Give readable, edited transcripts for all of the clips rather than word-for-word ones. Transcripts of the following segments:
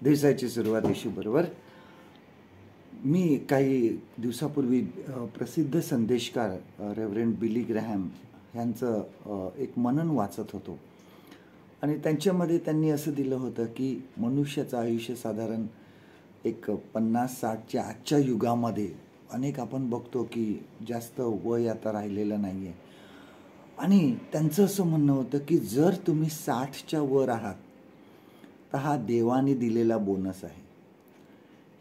दिवसाची सुरुवात येशूबरोबर. मी काही दिवसापूर्वी प्रसिद्ध संदेशकार रेव्हरंड बिली ग्रॅहम यांचं एक मनन वाचत होतो आणि त्यांच्यामध्ये त्यांनी असं दिलं होतं की मनुष्याचं आयुष्य साधारण एक 50-60च्या आजच्या युगामध्ये अनेक आपण बघतो की जास्त वय आता राहिलेलं नाही आहे. आणि त्यांचं असं म्हणणं होतं की जर तुम्ही 60च्या वर आहात तर हा देवाने दिलेला बोनस आहे.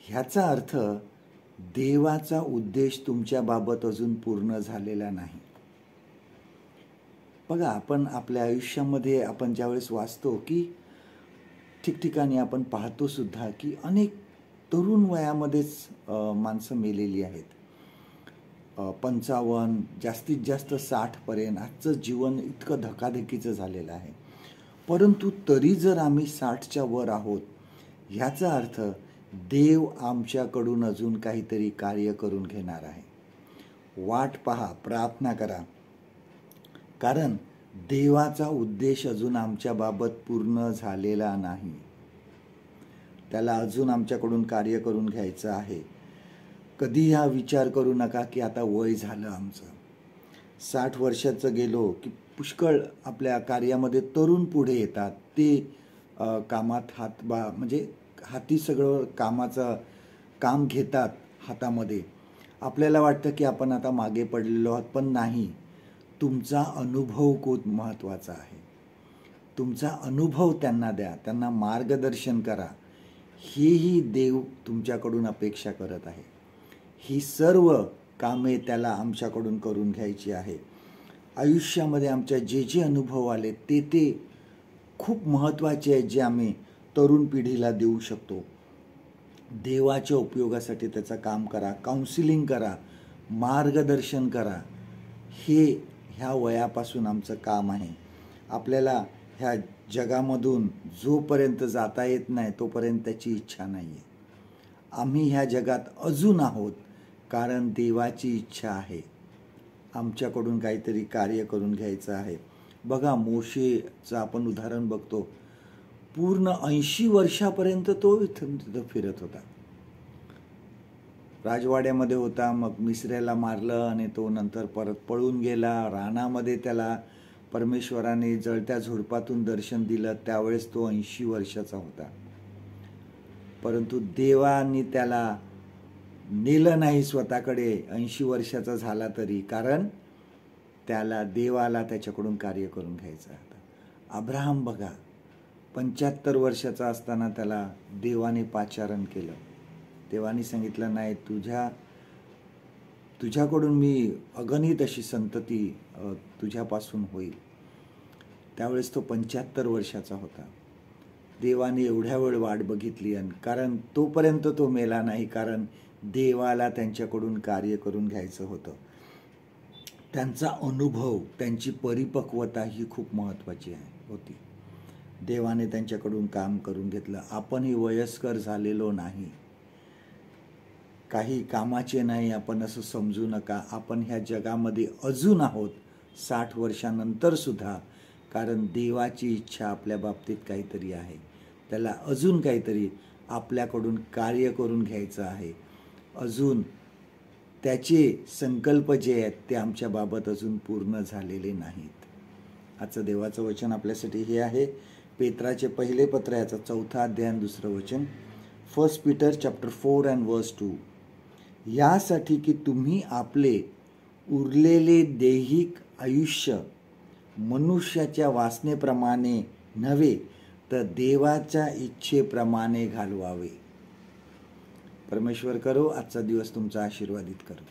ह्याचा अर्थ देवाचा उद्देश तुमच्या बाबत अजून पूर्ण झालेला नाही. बघा, आपण आपल्या आयुष्यामध्ये आपण ज्यावेळेस वाचतो की ठिकठिकाणी आपण पाहतो सुद्धा की अनेक तरुण वयामध्येच माणसं मेलेली आहेत. 55 जास्तीत जास्त 60पर्यंत आजचं जीवन इतकं धकाधकीचं झालेलं आहे. परंतु तरी जर आम्ही 60च्या वर आहोत ह्याचा अर्थ देव आमच्याकडून अजून काहीतरी कार्य करून घेणार आहे. वाट पहा, प्रार्थना करा, कारण देवाचा उद्देश अजून आमच्या बाबत पूर्ण झालेला नाही. त्याला अजून आमच्याकडून कार्य करून घ्यायचं आहे. कधी हा विचार करू नका की आता वय झालं आमचं. 60 वर्षाचं गेलो की पुष्कळ आपल्या कार्यामध्ये तरुण पुढे येतात. ते कामात म्हणजे हाती सगळं कामाचं काम घेतात हातामध्ये. आपल्याला वाटतं की आपण आता मागे पडलेलो आहोत, पण नाही. तुमचा अनुभव खूप महत्त्वाचा आहे. तुमचा अनुभव त्यांना द्या, त्यांना मार्गदर्शन करा. हेही देव तुमच्याकडून अपेक्षा करत आहे. ही सर्व कामे त्याला आमच्याकडून करून घ्यायची आहे. आयुष्यामध्ये आमच्या जे जे अनुभव आले ते खूप महत्त्वाचे आहेत, जे आम्ही तरुण पिढीला देऊ शकतो. देवाच्या उपयोगासाठी त्याचं काम करा, काउन्सिलिंग करा, मार्गदर्शन करा. हे ह्या वयापासून आमचं काम आहे. आपल्याला ह्या जगामधून जोपर्यंत जाता येत नाही तोपर्यंत त्याची इच्छा नाही आहे. आम्ही ह्या जगात अजून आहोत कारण देवाची इच्छा आहे. आमच्याकडून काहीतरी कार्य करून घ्यायचं आहे. बघा, मोशेचं आपण उदाहरण बघतो. पूर्ण 80 वर्षापर्यंत तो इथं फिरत होता. राजवाड्यामध्ये होता, मग मिस्राला मारलं आणि तो नंतर परत पळून गेला. रानामध्ये त्याला परमेश्वराने जळत्या झुडपातून दर्शन दिलं. त्यावेळेस तो 80 वर्षाचा होता. परंतु देवाने त्याला नेलं नाही स्वतःकडे 80 वर्षाचा झाला तरी, कारण त्याला देवाला त्याच्याकडून कार्य करून घ्यायचं होतं. अब्राहम बघा, 75 वर्षाचा असताना त्याला देवाने पाचारण केलं. देवाने सांगितलं, नाही, तुझ्याकडून मी अगणित अशी संतती तुझ्यापासून होईल. त्यावेळेस तो 75 वर्षाचा होता. देवाने एवढ्या वेळ वाट बघितली, आणि कारण तोपर्यंत तो मेला नाही, कारण देवाला त्यांच्याकडून कार्य करून घ्यायचं होतं. त्यांचा अनुभव, त्यांची परिपक्वता ही खूप महत्त्वाची होती. देवाने त्यांच्याकडून काम करून घेतलं. आपणही वयस्कर झालेलो नाही, काही कामाचे नाही आपण असं समजू नका. आपण ह्या जगामध्ये अजून आहोत 60 वर्षानंतर सुद्धा, कारण देवाची इच्छा आपल्या बाबतीत काहीतरी आहे. त्याला अजून काहीतरी आपल्याकडून कार्य करून घ्यायचं आहे. अजून त्याचे संकल्प जे आहेत ते आमच्या बाबत अजून पूर्ण झालेले नाहीत. आजचं देवाचं वचन आपल्यासाठी हे आहे, पेत्राचे पहिले पत्र, याचा 4था अध्याय 2रं वचन. 1 पीटर चॅप्टर 4 and verse 2. यासाठी की तुम्ही आपले उरलेले दैहिक आयुष्य मनुष्याच्या वासनेप्रमाणे नव्हे तर देवाच्या इच्छेप्रमाणे घालवावे. परमेश्वर करो आजचा दिवस तुमचा आशीर्वादित करो.